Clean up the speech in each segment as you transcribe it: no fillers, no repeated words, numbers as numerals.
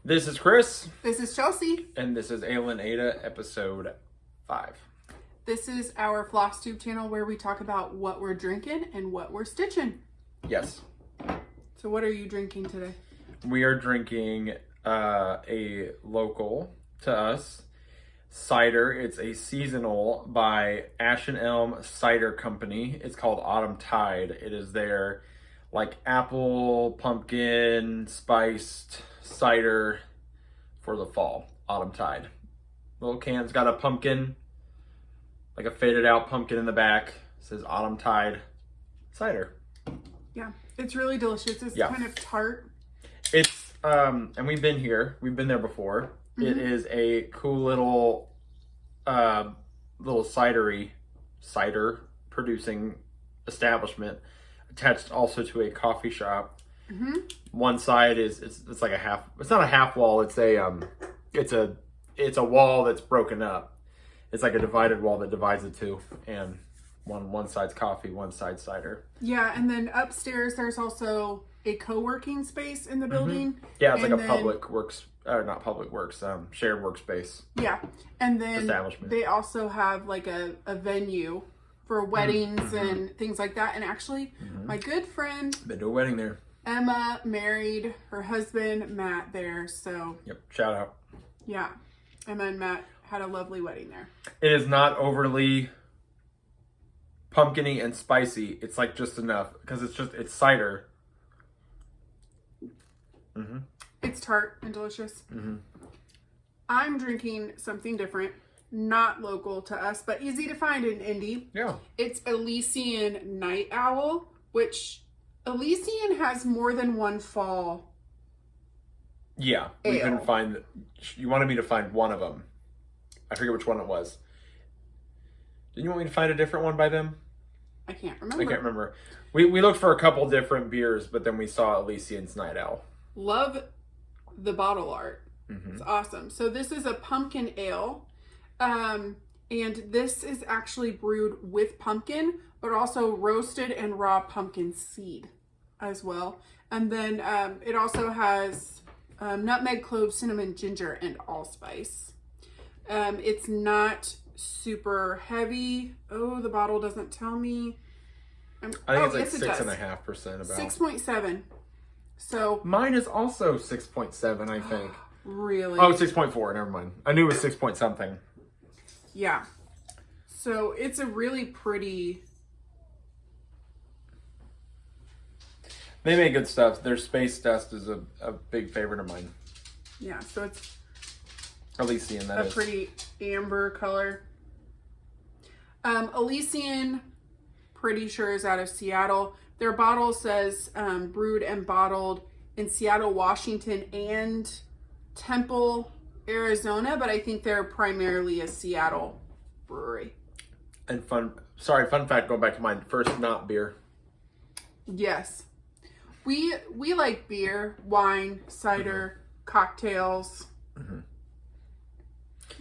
This is Chris. This is Chelsea. And this is Aylin Ada, episode 5. This is our Flosstube channel where we talk about what we're drinking and what we're stitching. Yes. So what are you drinking today? We are drinking a local to us cider. It's a seasonal by Ash and Elm Cider Company. It's called Autumntide. It is their like apple, pumpkin, spiced cider for the fall. Autumntide. Little can's got a pumpkin, like a faded out pumpkin in the back. It says Autumntide cider. Yeah, it's really delicious. It's kind of tart. It's and we've been here. We've been there before. Mm-hmm. It is a cool little cider producing establishment attached also to a coffee shop. Mm-hmm. One side is it's like a half. It's not a half wall. It's a wall that's broken up. It's like a divided wall that divides the two, and one side's coffee, one side's cider. Yeah, and then upstairs there's also a co-working space in the building. Mm-hmm. Yeah, it's like a shared workspace. Yeah, and then establishment. They also have like a venue for weddings and things like that. And actually, my good friend been to a wedding there. Emma married her husband Matt there, so yep, shout out. Yeah, Emma and Matt had a lovely wedding there. It is not overly pumpkin-y and spicy. It's like just enough because it's cider. Mm-hmm. It's tart and delicious. Mm-hmm. I'm drinking something different, not local to us, but easy to find in Indy. Yeah. It's Elysian Night Owl, which Elysian has more than one fall. Yeah, we couldn't find. You wanted me to find one of them. I forget which one it was. Didn't you want me to find a different one by them? I can't remember. We looked for a couple different beers, but then we saw Elysian's Night Owl. Love the bottle art. Mm-hmm. It's awesome. So this is a pumpkin ale. And this is actually brewed with pumpkin, but also roasted and raw pumpkin seed as well. And then it also has nutmeg, clove, cinnamon, ginger, and allspice. It's not super heavy. Oh, the bottle doesn't tell me. I think it's like 6.5% about. 6.7. So mine is also 6.7, I think. Really? Oh, 6.4. Never mind. I knew it was 6 point something. Yeah. So it's a really pretty. They make good stuff. Their space dust is a big favorite of mine. Yeah. So it's Elysian. That is a pretty amber color. Elysian, pretty sure is out of Seattle. Their bottle says brewed and bottled in Seattle, Washington, and Temple, Arizona, but I think they're primarily a Seattle brewery. And fun fact, going back to mine, first not beer. Yes. We like beer, wine, cider, cocktails. Mm-hmm.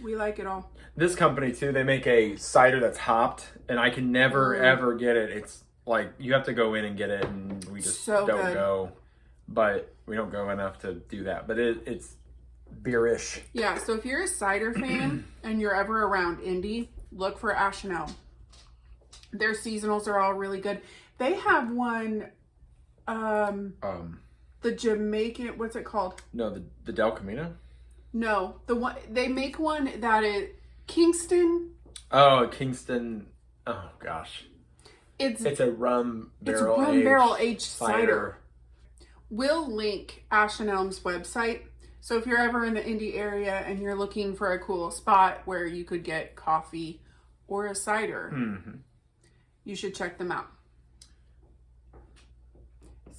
We like it all. This company too, they make a cider that's hopped, and I can never ever get it. It's like you have to go in and get it, and we just don't go. But we don't go enough to do that. But it's beerish. Yeah, so if you're a cider fan and you're ever around Indy, look for Ash and Elm. Their seasonals are all really good. They have one, the Jamaican, what's it called? No, the Del Camino? No, the one, they make one that is Kingston. Oh, Kingston. Oh, gosh. It's a rum barrel aged cider. We'll link Ash and Elm's website. So if you're ever in the Indy area and you're looking for a cool spot where you could get coffee or a cider, you should check them out.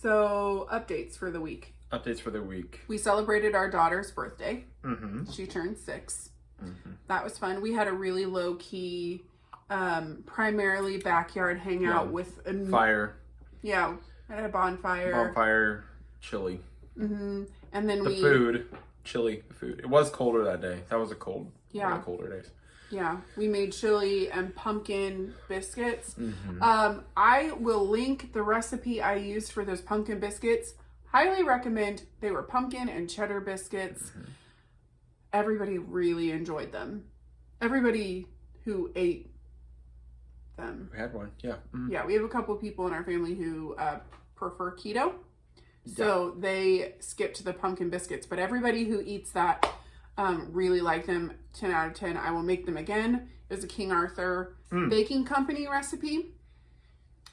So updates for the week. We celebrated our daughter's birthday. Mm-hmm. She turned 6. Mm-hmm. That was fun. We had a really low key, primarily backyard hangout with a fire. Yeah, had a bonfire. Chili. Mm-hmm. And then chili food. It was colder that day. That was a cold. Yeah. One of the colder days. Yeah, we made chili and pumpkin biscuits. Mm-hmm. I will link the recipe I used for those pumpkin biscuits. highly recommend. They were pumpkin and cheddar biscuits. Mm-hmm. Everybody really enjoyed them. Everybody who ate them. We had one, yeah. Mm-hmm. Yeah, we have a couple people in our family who prefer keto. So they skipped the pumpkin biscuits. But everybody who eats that really liked them. 10 out of 10. I will make them again. It was a King Arthur Baking Company recipe.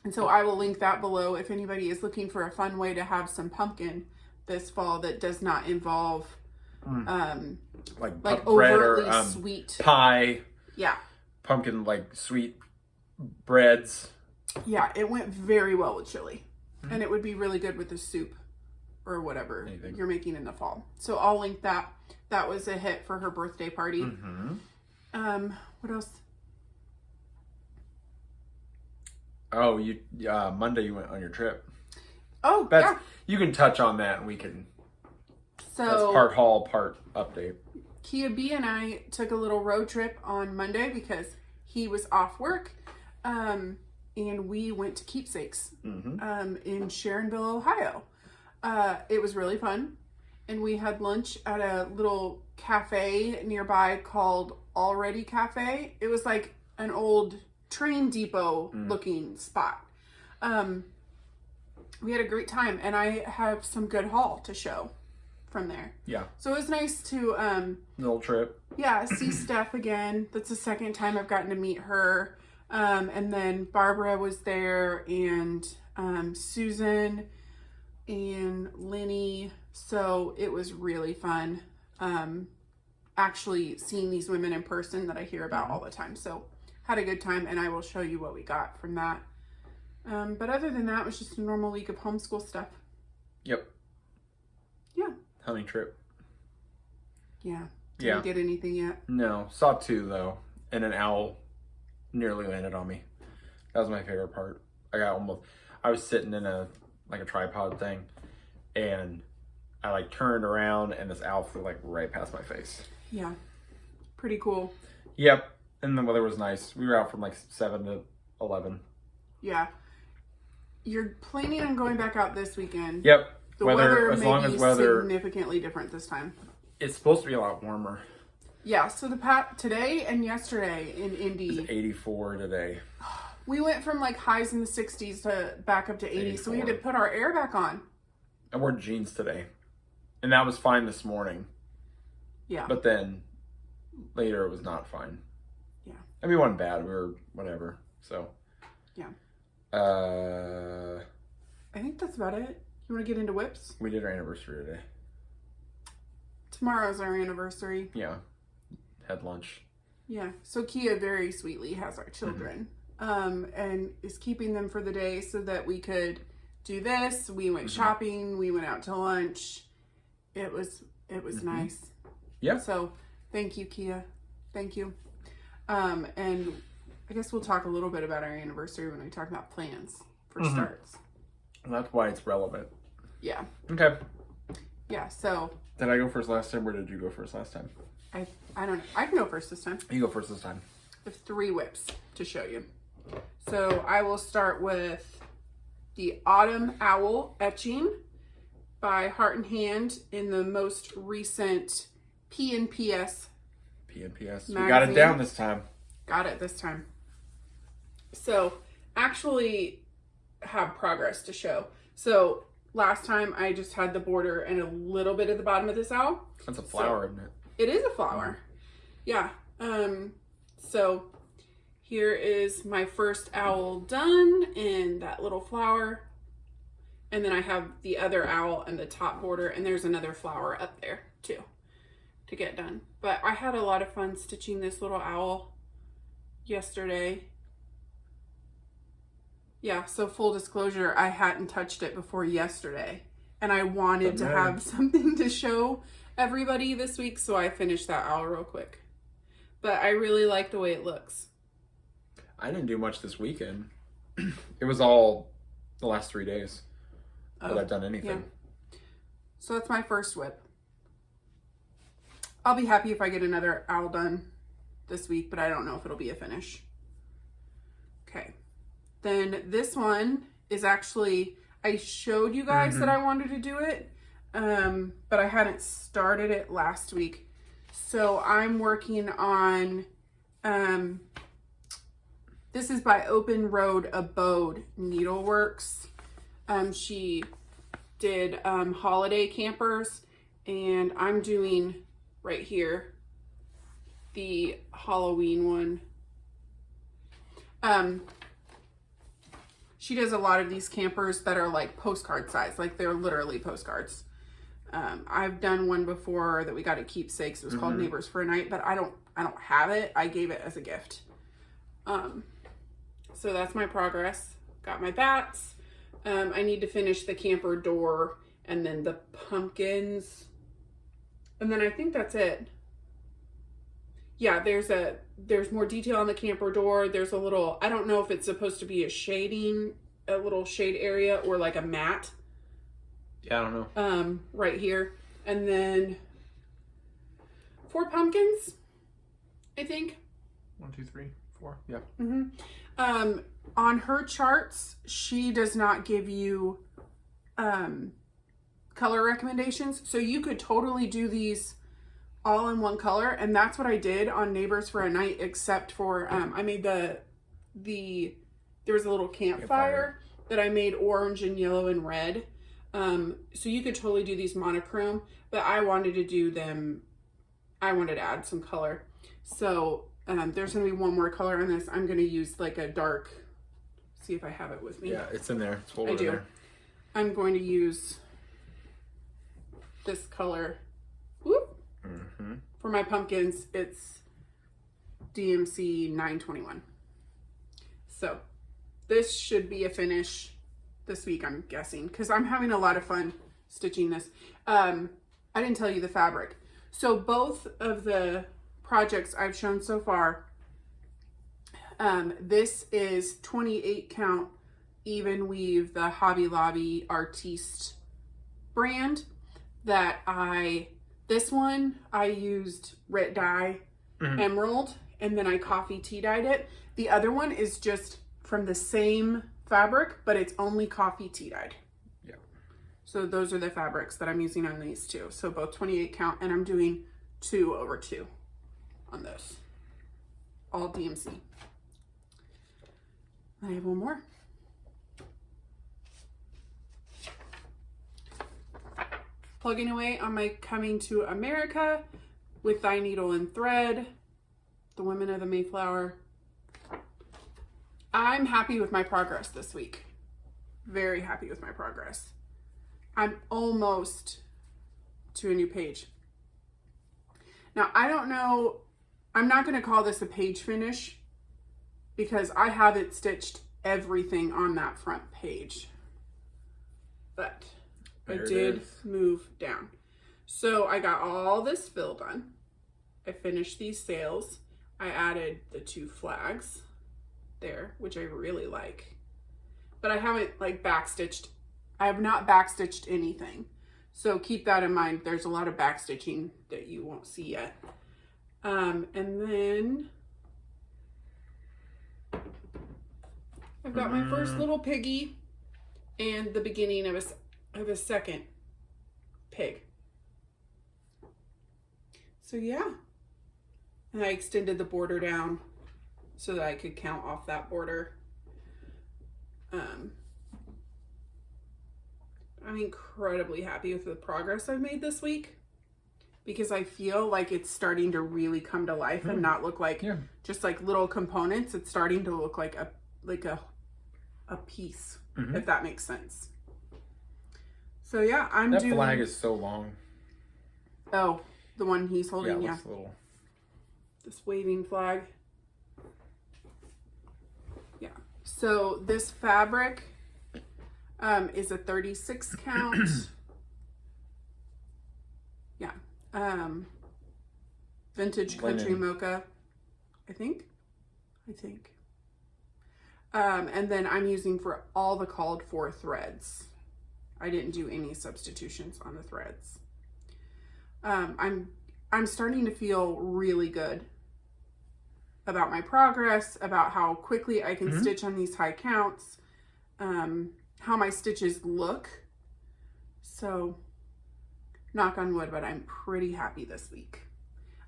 And so I will link that below if anybody is looking for a fun way to have some pumpkin this fall that does not involve like overtly bread or sweet pie. Yeah. Pumpkin like sweet breads. Yeah, it went very well with chili. And it would be really good with the soup or whatever you're making in the fall. So I'll link that. That was a hit for her birthday party. What else? Oh, Monday you went on your trip. Oh, yeah. You can touch on that and we can. So that's part haul, part update. Kia B and I took a little road trip on Monday because he was off work. And we went to Keepsakes in Sharonville, Ohio. It was really fun. And we had lunch at a little cafe nearby called Already Cafe. It was like an old train depot looking spot. We had a great time, and I have some good haul to show from there. Yeah. So it was nice to little trip. Yeah, see Steph again. That's the second time I've gotten to meet her. And then Barbara was there, and Susan and Lenny. So it was really fun. Actually seeing these women in person that I hear about all the time. So had a good time, and I will show you what we got from that. But other than that, it was just a normal week of homeschool stuff. Yep. Yeah. Hunting trip. Yeah. Didn't get anything yet. No. Saw 2 though, and an owl nearly landed on me. That was my favorite part. I was sitting in a tripod thing, and I like turned around, and this owl flew like right past my face. Yeah. Pretty cool. Yep. And the weather was nice. We were out from like 7 to 11. Yeah. You're planning on going back out this weekend. Yep. The weather may be significantly different this time. It's supposed to be a lot warmer. Yeah, so today and yesterday in Indy. It's 84 today. We went from like highs in the 60s to back up to 80, so we had to put our air back on. I wore jeans today. And that was fine this morning. Yeah. But then later it was not fine. Yeah. I mean, it wasn't bad. We were whatever. So. Yeah. I think that's about it. You want to get into whips? We did our anniversary today. Tomorrow's our anniversary. Yeah. Had lunch. Yeah. So Kia very sweetly has our children. And is keeping them for the day so that we could do this. We went shopping. We went out to lunch. It was nice. Yeah. So thank you, Kia. Thank you. And I guess we'll talk a little bit about our anniversary when we talk about plans for starts. And that's why it's relevant. Yeah. Okay. Yeah, so. Did I go first last time, or did you go first last time? I don't know. I can go first this time. You go first this time. I have 3 whips to show you. So I will start with the Autumn Owl etching by Heart and Hand in the most recent P&PS. P&PS. Magazine. We got it down this time. Got it this time. So actually have progress to show. So last time I just had the border and a little bit at the bottom of this owl. That's a flower, isn't it? It is a flower. Yeah. So here is my first owl done in that little flower. And then I have the other owl and the top border, and there's another flower up there too to get done. But I had a lot of fun stitching this little owl yesterday. Yeah, so full disclosure, I hadn't touched it before yesterday, and I wanted to have something to show everybody this week, so I finished that owl real quick. But I really like the way it looks. I didn't do much this weekend. It was all the last 3 days that I've done anything. Yeah. So that's my first whip. I'll be happy if I get another owl done this week, but I don't know if it'll be a finish. Okay. Then this one is actually, I showed you guys that I wanted to do it, but I hadn't started it last week. So I'm working on, this is by Open Road Abode Needleworks. She did holiday campers, and I'm doing right here the Halloween one. She does a lot of these campers that are like postcard size, like they're literally postcards. I've done one before that we got at Keepsakes. It was called Neighbors for a Night, but I don't have it. I gave it as a gift. So that's my progress. Got my bats. I need to finish the camper door and then the pumpkins. And then I think that's it. Yeah, there's more detail on the camper door. There's a little, I don't know if it's supposed to be a little shade area or like a mat. Yeah, I don't know. Right here. And then 4 pumpkins, I think. 1, 2, 3, 4. Yeah. On her charts, she does not give you color recommendations. So you could totally do these all in one color. And that's what I did on Neighbors for a Night, except for I made there was a little campfire that I made orange and yellow and red. So you could totally do these monochrome, but I wanted to do them, I wanted to add some color. So there's going to be one more color on this. I'm going to use like a dark, see if I have it with me. Yeah, it's in there. It's folded I do. in there. I'm going to use this color. Whoop. For my pumpkins, it's DMC 921. So this should be a finish this week, I'm guessing, because I'm having a lot of fun stitching this. I didn't tell you the fabric. So both of the projects I've shown so far, this is 28 count even weave, the Hobby Lobby Artiste brand that this one I used Rit Dye Emerald, and then I coffee tea dyed it. The other one is just from the same fabric, but it's only coffee tea dyed. Yeah. So those are the fabrics that I'm using on these two. So both 28 count, and I'm doing 2/2 on those. All DMC. I have one more. Plugging away on my Coming to America with Thy Needle and Thread, the Women of the Mayflower. I'm happy with my progress this week. Very happy with my progress. I'm almost to a new page. Now, I don't know, I'm not going to call this a page finish because I haven't stitched everything on that front page. But I did move down. So I got all this fill done. I finished these sails. I added the 2 flags there, which I really like. But I haven't like backstitched. I have not backstitched anything. So keep that in mind. There's a lot of backstitching that you won't see yet. And then I've got my first little piggy and the beginning of a second pig. So yeah. And I extended the border down so that I could count off that border. I'm incredibly happy with the progress I've made this week because I feel like it's starting to really come to life and not look like just like little components. It's starting to look like a piece, if that makes sense. So yeah, that flag is so long. Oh, the one he's holding, yeah. Little. This waving flag. Yeah. So this fabric is a 36 count. Yeah. Vintage Country Mocha, I think. And then I'm using for all the called for threads. I didn't do any substitutions on the threads. I'm starting to feel really good about my progress, about how quickly I can stitch on these high counts. how my stitches look. So knock on wood, but I'm pretty happy this week.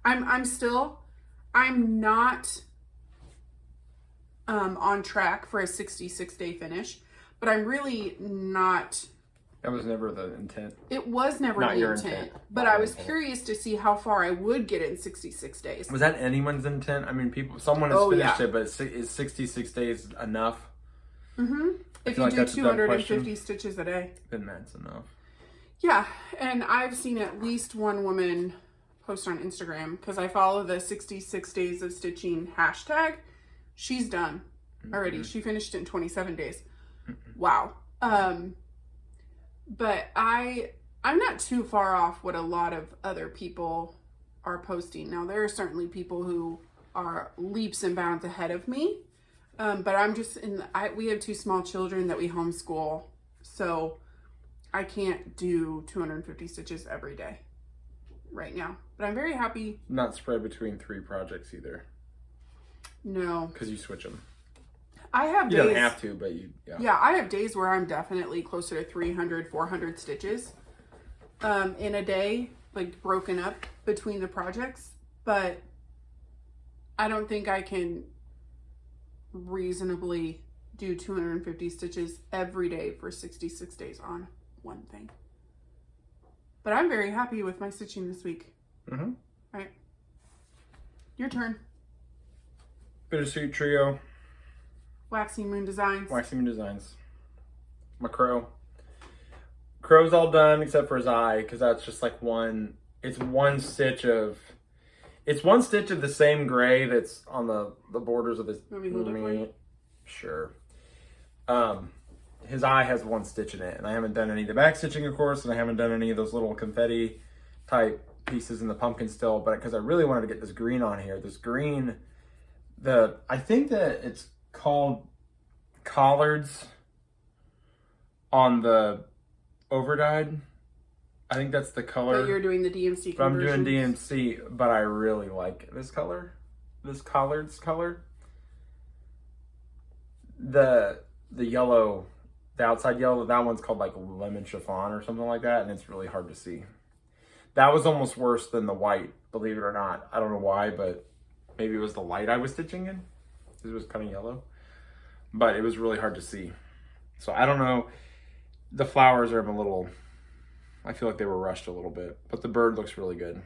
I'm not on track for a 66-day finish, but I'm really not. That was never the intent. It was never Not the your intent, intent. but Not I your was intent. curious to see how far I would get in 66 days. Was that anyone's intent? I mean, someone has Oh, finished yeah. it, but is 66 days enough? Mm-hmm. If feel you like do that's a dumb 250 question. stitches a day. Then that's enough. Yeah, and I've seen at least one woman post on Instagram, because I follow the 66 days of stitching hashtag. She's done already. Mm-hmm. She finished in 27 days. Wow. But I'm not too far off what a lot of other people are posting. Now, there are certainly people who are leaps and bounds ahead of me. But I'm just we have 2 small children that we homeschool. So I can't do 250 stitches every day right now. But I'm very happy. Not spread between 3 projects either. No. Because you switch them. I have You days. don't have to, but you, yeah. Yeah, I have days where I'm definitely closer to 300, 400 stitches in a day, like broken up between the projects. But I don't think I can reasonably do 250 stitches every day for 66 days on one thing. But I'm very happy with my stitching this week. Mm-hmm. All right. Your turn. Bittersweet Trio. Waxing Moon Designs. Waxing Moon Designs. My crow. Crow's all done except for his eye, because that's just like it's one stitch of the same gray that's on the borders of his. Want me to hold it for you? Sure. His eye has 1 stitch in it, and I haven't done any of the back stitching, of course, and I haven't done any of those little confetti type pieces in the pumpkin still, but because I really wanted to get this green on here. This green, I think that it's called collards on the overdyed. I think that's the color. But you're doing the DMC But I'm conversion. doing DMC, but I really like this color. This collards color. The yellow, the outside yellow, that one's called like lemon chiffon or something like that, and it's really hard to see. That was almost worse than the white, believe it or not. I don't know why, but maybe it was the light I was stitching in. It was kind of yellow. But it was really hard to see. So I don't know. The flowers are a little, I feel like they were rushed a little bit, but the bird looks really good.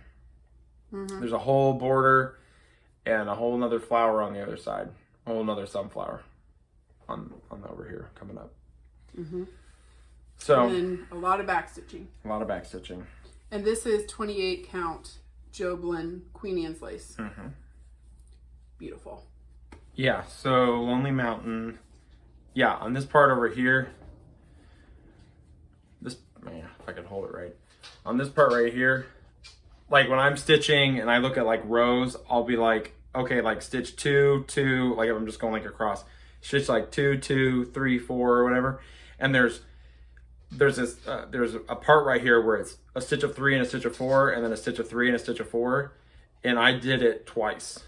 Mm-hmm. There's a whole border and a whole nother flower on the other side. A whole nother sunflower on over here coming up. Mm-hmm. So And then a lot of back stitching. a lot of back stitching. And this is 28 count Joblin Queen Anne's lace. Mm-hmm. Beautiful. Yeah, so Lonely Mountain. Yeah, on this part over here, if I could hold it right. On this part right here, like when I'm stitching and I look at like rows, I'll be like, okay, like stitch 2, 2, like I'm just going like across. Stitch like 2, 2, 3, 4, or whatever. And there's a part right here where it's a stitch of 3 and a stitch of 4, and then a stitch of 3 and a stitch of 4, and I did it twice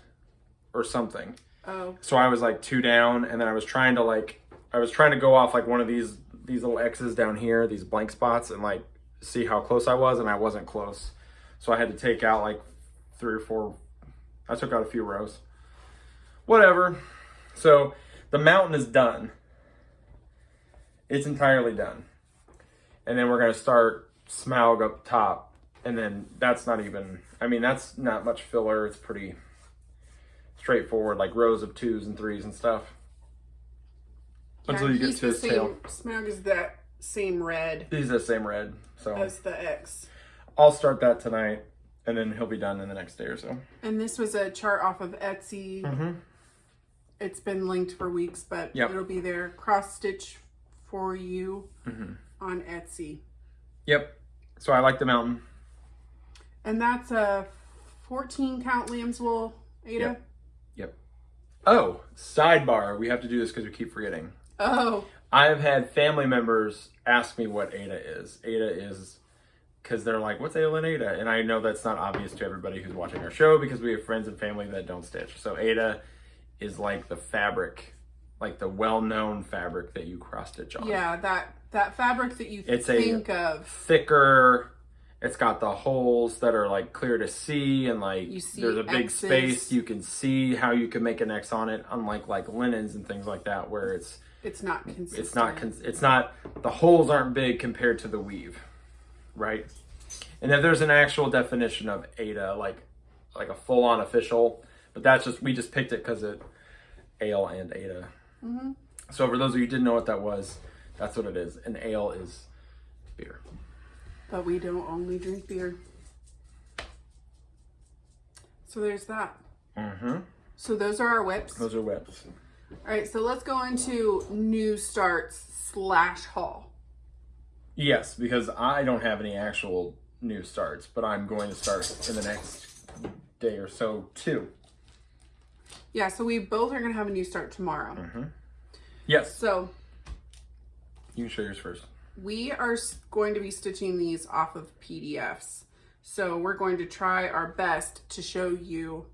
or something. Oh. So I was like 2 down, and then I was trying to go off like one of these little X's down here, these blank spots, and like see how close I was, and I wasn't close. So I had to take out like 3 or 4. I took out a few rows. Whatever. So the mountain is done. It's entirely done. And then we're going to start Smaug up top. And then that's not much filler. It's pretty straightforward, like rows of 2s and 3s and stuff. Until you get to his tail. Smaug is that same red He's the same red. So as the X. I'll start that tonight. And then he'll be done in the next day or so. And this was a chart off of Etsy. Mm-hmm. It's been linked for weeks, but Yep. it'll be there. Cross stitch for you Mm-hmm. on Etsy. Yep. So I like the mountain. And that's a 14 count lamb's wool, Ada. Yep. Oh, sidebar. We have to do this because we keep forgetting. Oh. I have had family members ask me what Ada is. Ada is, because they're like, what's Ada and Ada? And I know that's not obvious to everybody who's watching our show because we have friends and family that don't stitch. So Ada is like the fabric like the well-known fabric that you cross stitch on. Yeah, that fabric that you It's think of. Thicker. It's got the holes that are like clear to see, and like there's a big X's. space. You can see how you can make an X on it, unlike like linens and things like that, where it's not consistent. It's not. The holes aren't big compared to the weave, right? And then there's an actual definition of Ada, like a full-on official, but we just picked it because it ale and Ada. Mm-hmm. So for those of you who didn't know what that was, that's what it is. An ale is beer. But we don't only drink beer. So there's that. Mm-hmm. So those are our whips. Those are whips. All right, so let's go into new starts / haul. Yes, because I don't have any actual new starts, but I'm going to start in the next day or so too. Yeah, so we both are going to have a new start tomorrow. Mm-hmm. Yes. So you can show yours first. we are going to be stitching these off of PDFs. So we're going to try our best to show you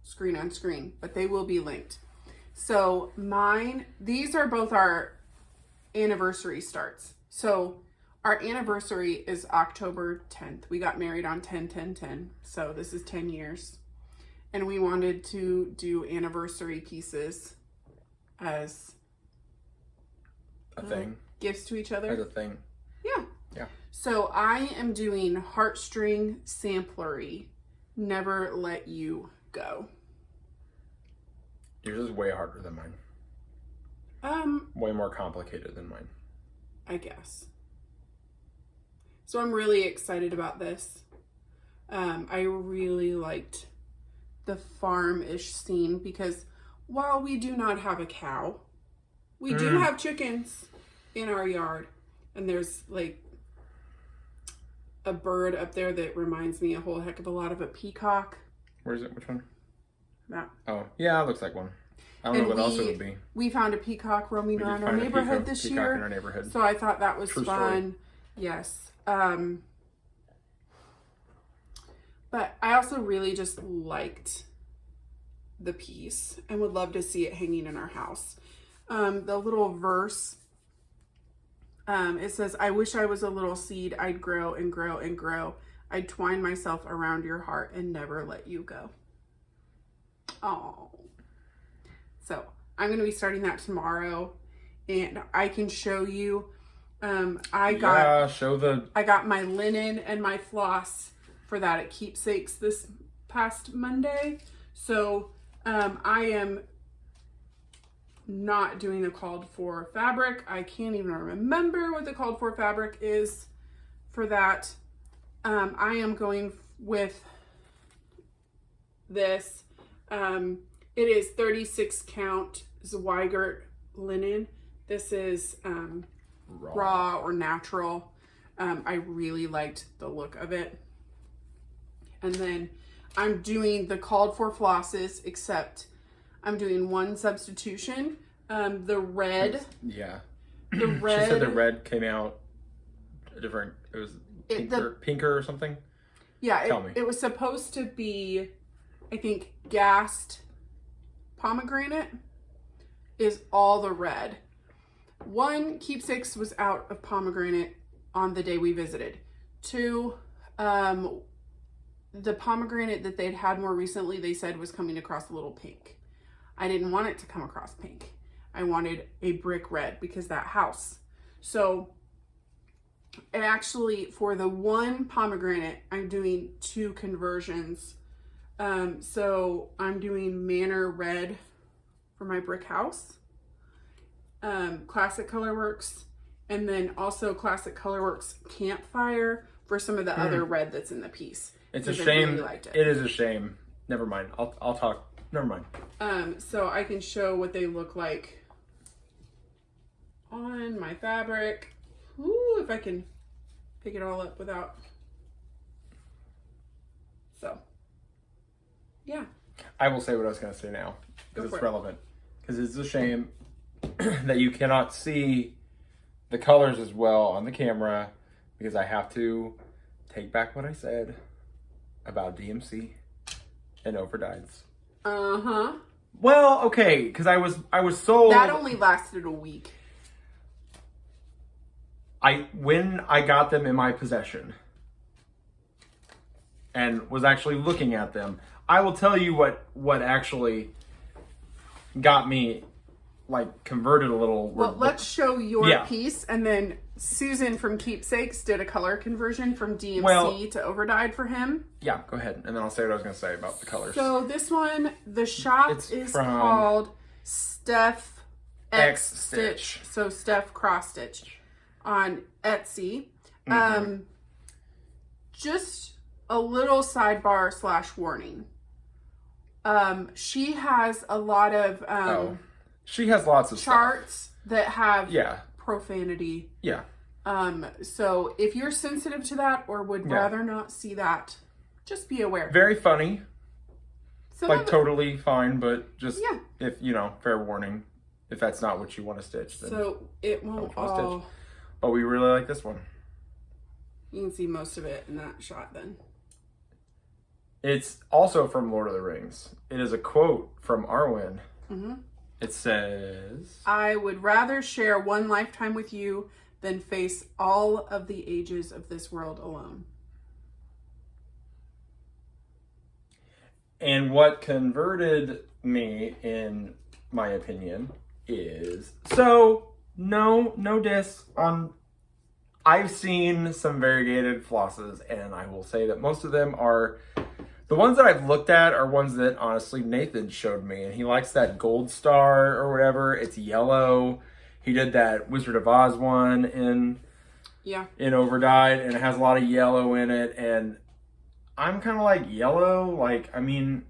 screen on screen, but they will be linked. So these are both our anniversary starts. So our anniversary is October 10th. We got married on 10/10/10. So this is 10 years. And we wanted to do anniversary pieces as A thing. gifts to each other. As a thing. Yeah. Yeah. So I am doing Heartstring Samplery, Never Let You Go. Yours is way harder than mine. Way more complicated than mine. I guess. So I'm really excited about this. I really liked the farm-ish scene because while we do not have a cow, we do have chickens in our yard. And there's like a bird up there that reminds me a whole heck of a lot of a peacock. Where is it? Which one? That. Oh, yeah, it looks like one. I don't know what else it would be. We found a peacock roaming around our neighborhood this year. In our neighborhood. So I thought that was True fun. Story. Yes. But I also really just liked the piece and would love to see it hanging in our house. The little verse, it says, I wish I was a little seed. I'd grow and grow and grow. I'd twine myself around your heart and never let you go. Oh. So I'm going to be starting that tomorrow and I can show you. I got my linen and my floss for that at Keepsakes this past Monday. So I am not doing the called for fabric. I can't even remember what the called for fabric is for that. I am going with this. It is 36 count Zweigart linen. This is raw or natural. I really liked the look of it. And then I'm doing the called for flosses, except I'm doing one substitution. The red. Yeah. The red. She said the red came out different. It was pinker or something. Yeah. Tell me. It was supposed to be, I think, gassed pomegranate is all the red. One, Keepsakes was out of pomegranate on the day we visited. Two, the pomegranate that they'd had more recently, they said was coming across a little pink. I didn't want it to come across pink. I wanted a brick red because that house. So actually for the one pomegranate, I'm doing two conversions. So I'm doing Manor Red for my brick house, Classic Colorworks, and then also Classic Colorworks Campfire for some of the other red that's in the piece. It's a shame. Really it is a shame. Never mind. I'll talk. Never mind. So I can show what they look like on my fabric. Ooh, if I can pick it all up without. So, yeah. I will say what I was going to say now because it's relevant. Because it's a shame that you cannot see the colors as well on the camera because I have to take back what I said about DMC and overdyes. Well, okay, because I was sold. That only lasted a week. When I got them in my possession and was actually looking at them, I will tell you what actually got me like converted a little. Well, let's show your Yeah. piece, and then Susan from Keepsakes did a color conversion from DMC to overdyed for him. Yeah, go ahead, and then I'll say what I was going to say about the colors. So this one, the shop is called Steph X Stitch. So Steph Cross Stitch on Etsy. Just a little sidebar / warning. She has a lot of she has lots of charts that have Yeah. profanity. Yeah. So if you're sensitive to that or would rather not see that, just be aware. Very funny. Some Like totally fine, but just Yeah. if fair warning, if that's not what you want to stitch, then So it won't all. But we really like this one. You can see most of it in that shot then. It's also from Lord of the Rings. It is a quote from Arwen. It says, I would rather share one lifetime with you than face all of the ages of this world alone. and what converted me, in my opinion, is no diss on. I've seen some variegated flosses, and I will say that most of them are, the ones that I've looked at are ones that honestly Nathan showed me, and he likes that Gold Star or whatever. It's yellow. He did that Wizard of Oz one in Overdyed, and it has a lot of yellow in it, and I'm kind of like yellow, like, I mean,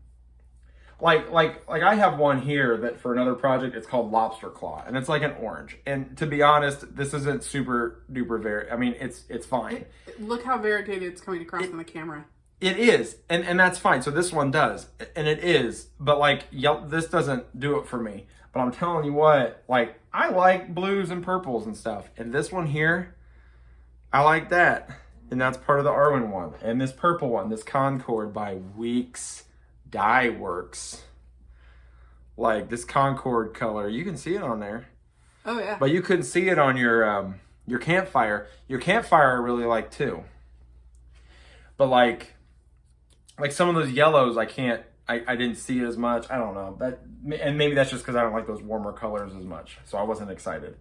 like I have one here that for another project, it's called Lobster Claw, and it's like an orange. And to be honest, this isn't super duper I mean, it's fine. Look how variegated it's coming across on the camera. It is, and that's fine. So this one does, and it is, but like, this doesn't do it for me. But I'm telling you what, like, I like blues and purples and stuff, and this one here, I like that. And that's part of the Arwen one. And this purple one, this Concord by Weeks Dye Works. Like, this Concord color, you can see it on there. Oh, yeah. But you couldn't see it on your campfire. Your campfire I really like too. But like some of those yellows, I didn't see it as much. I don't know. And maybe that's just because I don't like those warmer colors as much. So I wasn't excited.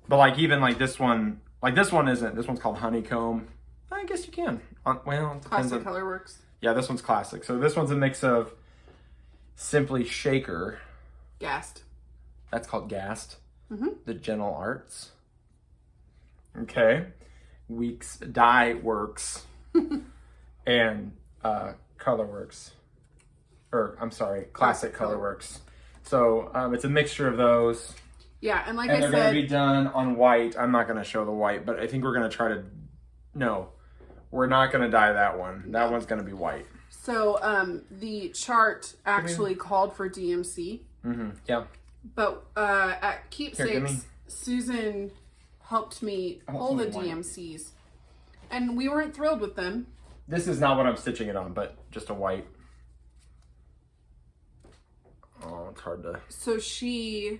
But like, even like this one, this one's called Honeycomb. I guess you can. Well, it depends Classic Color Works. Yeah, this one's classic. So this one's a mix of Simply Shaker. Gassed. That's called Gassed. Mm-hmm. The Gentle Arts. Okay. Weeks Dye Works. And Color Works. Or, I'm sorry, Classic Color Works. So it's a mixture of those. Yeah, and like and I they're said, going to be done on white. I'm not going to show the white, but I think we're going to try to. No, we're not going to dye that one. That one's going to be white. So the chart actually called for DMC. Mm-hmm. Yeah. But at Keepsakes, Here, Susan helped me pull the DMCs, and we weren't thrilled with them. This is not what I'm stitching it on, but just a white. Oh, it's hard to. So she.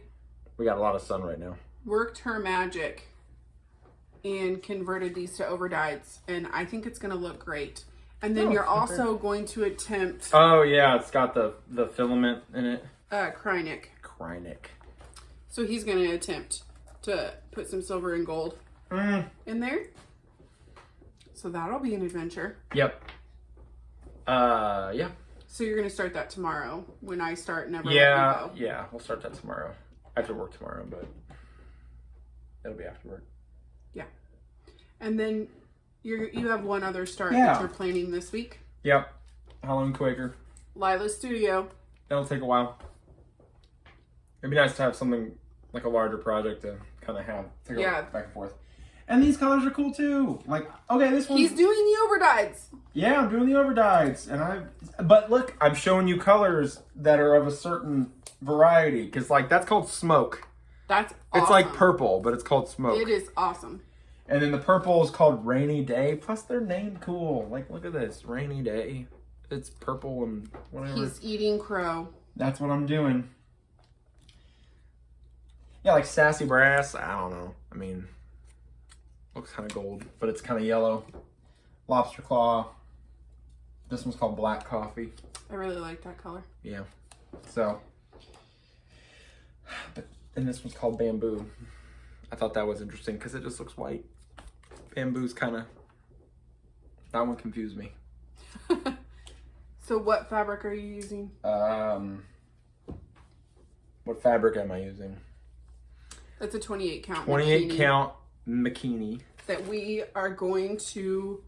We got a lot of sun right now. Worked her magic and converted these to overdyes, and I think it's going to look great. And then you're also going to attempt... Oh, yeah, it's got the filament in it. Krynick. So he's going to attempt to put some silver and gold in there. So that'll be an adventure. Yep. Yeah. So you're going to start that tomorrow when I start Never Let Me Go. Yeah, we'll start that tomorrow. I have to work tomorrow, but it'll be after work. Yeah. And then you have one other start that you're planning this week. Yep. Halloween Quaker. Lila's Studio. That'll take a while. It'd be nice to have something like a larger project to kind of have to go back and forth. And these colors are cool too. Like, okay, this one. He's doing the overdyes. Yeah, I'm doing the overdyes, but look, I'm showing you colors that are of a certain variety, because like that's called smoke. That's awesome. It's like purple, but it's called smoke. It is awesome. And then the purple is called Rainy Day. Plus, they're named cool. Like, look at this, Rainy Day. it's purple and whatever. He's eating crow. That's what I'm doing. Yeah, like sassy brass. I don't know. I mean, looks kind of gold, but it's kind of yellow. Lobster claw. This one's called black coffee. I really like that color. Yeah. So, and this one's called bamboo. I thought that was interesting because it just looks white. Bamboo's kind of, that one confused me. So what fabric are you using? What fabric am I using? That's a 28 count. 28 count bikini. That we are going to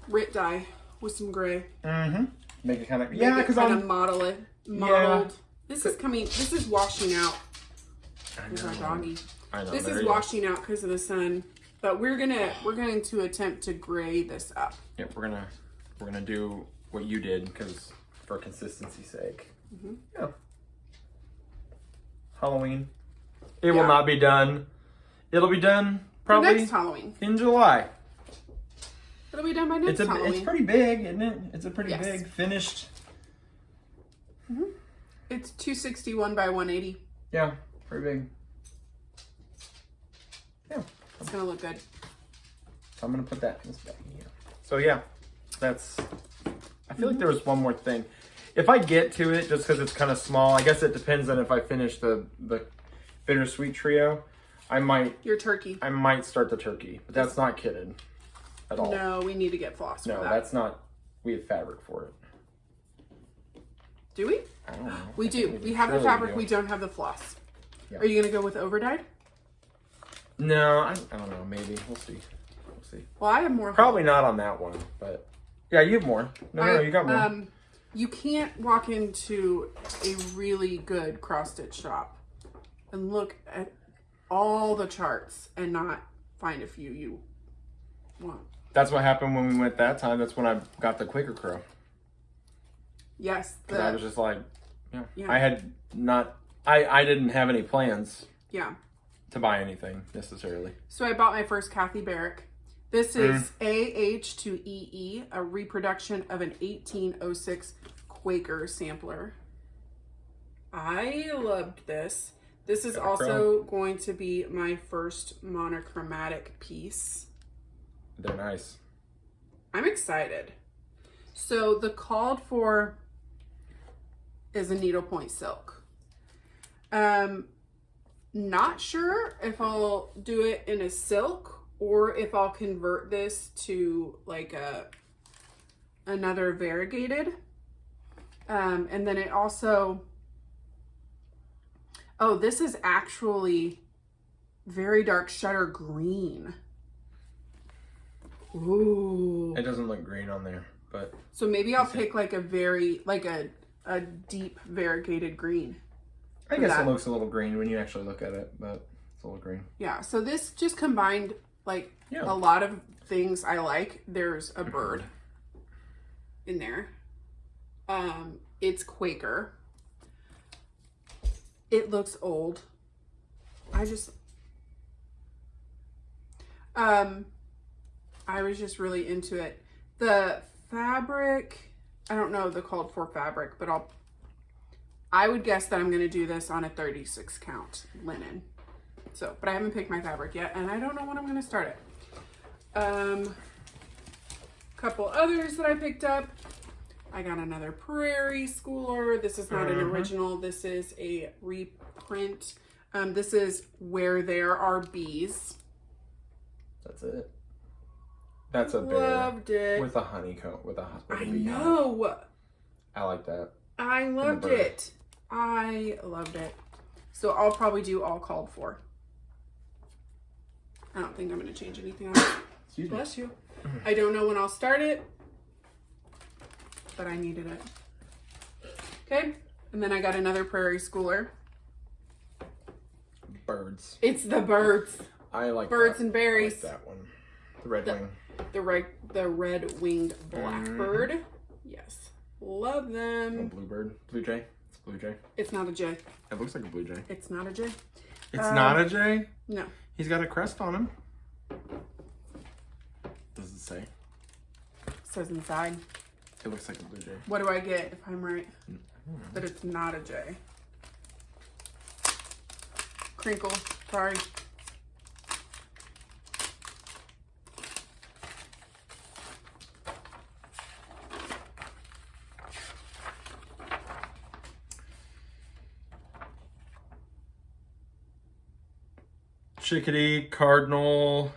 Rit dye with some gray. Mm-hmm. Make it kind of, Yeah, because I'm model it. Modeled. Yeah. This is washing out. There's our doggy. I know. This is washing out because of the sun. But we're going to attempt to gray this up. Yep, we're gonna do what you did because for consistency's sake. Mm-hmm. Yeah. Halloween. It will not be done. It'll be done probably next Halloween in July. It'll be done by next Halloween. It's pretty big, isn't it? It's a pretty big finished. Mm-hmm. It's 261 by 180. Yeah, pretty big. Yeah. It's gonna look good. So I'm gonna put that in this bag here. So yeah, that's. I feel like there was one more thing. If I get to it, just because it's kind of small, I guess it depends on if I finish the bittersweet trio. I might. Your turkey. I might start the turkey, but that's not kitted at all. No, we need to get floss for that. No, that's not. We have fabric for it. Do we? I don't know. We do. We have the fabric. We don't have the floss. Yeah. Are you gonna go with overdyed? No, I don't know. Maybe we'll see. We'll see. Well, I have more. Probably not on that one, but yeah, you have more. No, you got more. You can't walk into a really good cross stitch shop and look at all the charts and not find a few you want. That's what happened when we went that time. That's when I got the Quaker Crow. Yes. Because I was just like, yeah. I had not. I didn't have any plans. Yeah. To buy anything necessarily. So I bought my first Kathy Barrick. This is AH to EE, a reproduction of an 1806 Quaker sampler. I loved this. This is also going to be my first monochromatic piece. They're nice. I'm excited. So the called for is a needlepoint silk. Not sure if I'll do it in a silk or if I'll convert this to like another variegated. And then it also, this is actually very dark shutter green. Ooh. It doesn't look green on there, but. So maybe I'll pick like a deep variegated green. I guess it looks a little green when you actually look at it, but it's a little green. Yeah, so this just combined like a lot of things I like. There's a bird in there. It's Quaker. It looks old. I was just really into it. The fabric, I don't know the called for fabric, but I would guess that I'm going to do this on a 36 count linen. So, but I haven't picked my fabric yet, and I don't know when I'm going to start it. Couple others that I picked up. I got another Prairie Schooler. This is not an original. This is a reprint. This is Where There Are Bees. That's it. That's a bear. Loved it. With a honeycomb. I know. I like that. I loved it. I loved it. So I'll probably do all called for. I don't think I'm going to change anything else. Excuse me. Bless you. I don't know when I'll start it, but I needed it. Okay. And then I got another Prairie Schooler. Birds. It's the birds. I like birds that. and berries. I like that one. The red wing. The red-winged blackbird. Yes. Love them. A bluebird. Blue jay. It's a blue jay. It's not a jay. It looks like a blue jay. It's not a jay. It's not a jay? No. He's got a crest on him. Does it say? It says inside. It looks like a blue jay. What do I get if I'm right? That it's not a J. Crinkle. Sorry. Chickadee, cardinal.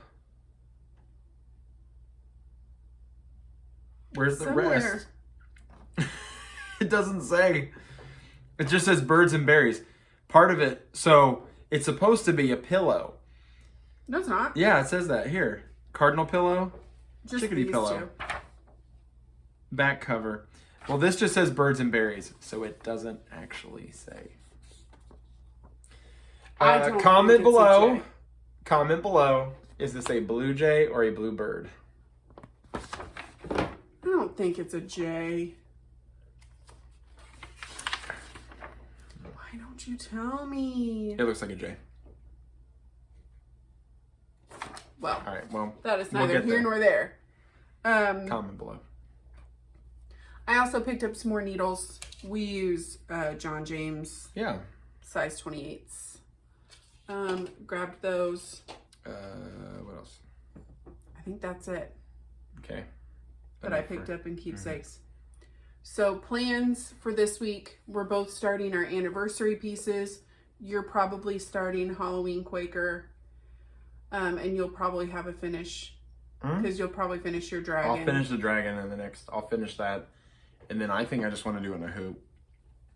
Where's the rest? It doesn't say. It just says birds and berries. Part of it, so it's supposed to be a pillow. No, it's not. Yeah, it says that here. Cardinal pillow, Just chickadee these pillow. two. Back cover. Well, this just says birds and berries, so it doesn't actually say. I don't Comment think it's a below. J. Comment below. Is this a blue jay or a blue bird? I don't think it's a J. Why don't you tell me? It looks like a J. Well, All right. Well, that is we'll neither get here there. nor there. Comment below. I also picked up some more needles. We use John James Yeah. size 28s. Grabbed those. What else? I think that's it Okay. that I picked up in Keepsakes. So plans for this week, we're both starting our anniversary pieces. You're probably starting Halloween Quaker. And you'll probably have a finish because you'll probably finish your dragon. I'll finish the dragon and the next. I'll finish that, and then I think I just want to do it in a hoop.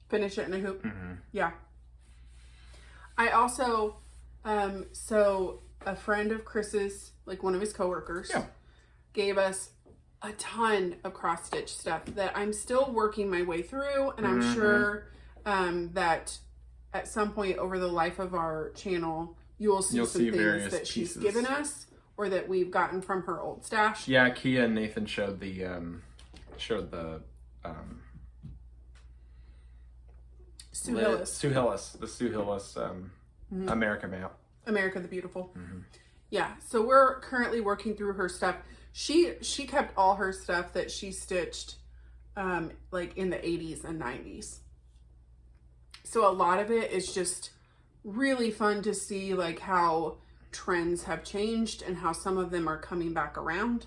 Finish it in a hoop. Mm-hmm. Yeah. I also, so a friend of Chris's, like one of his coworkers, gave us a ton of cross stitch stuff that I'm still working my way through, and I'm sure that at some point over the life of our channel, you'll see some things that she's given us or that we've gotten from her old stash. Yeah, Kia and Nathan showed the Sue Hillis. the Sue Hillis America map. America the Beautiful. Yeah, so we're currently working through her stuff. She kept all her stuff that she stitched like in the 80s and 90s. So a lot of it is just really fun to see like how trends have changed and how some of them are coming back around,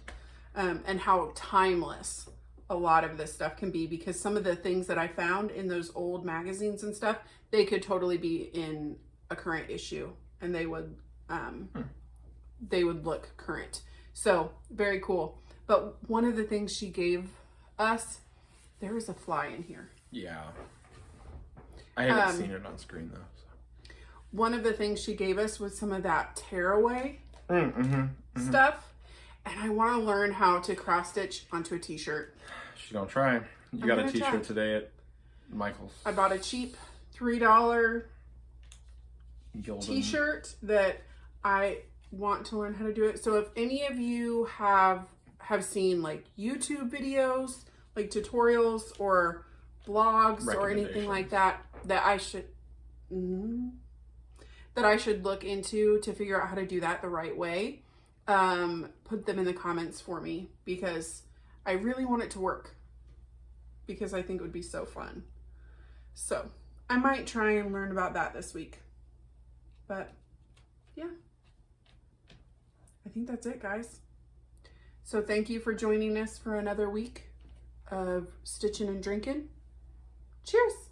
and how timeless a lot of this stuff can be, because some of the things that I found in those old magazines and stuff, they could totally be in a current issue and they would look current. So very cool. But one of the things she gave us, there is a fly in here. Yeah. I haven't seen it on screen though. So. One of the things she gave us was some of that tearaway stuff. And I want to learn how to cross stitch onto a t-shirt. She's gonna try. You got a t-shirt today at Michael's. I bought a cheap $3 Gildan t-shirt that I want to learn how to do it. So if any of you have seen like YouTube videos, like tutorials or blogs or anything like that, that I should look into to figure out how to do that the right way, put them in the comments for me, because I really want it to work, because I think it would be so fun. So I might try and learn about that this week. But yeah, I think that's it, guys. So thank you for joining us for another week of stitching and drinking. Cheers.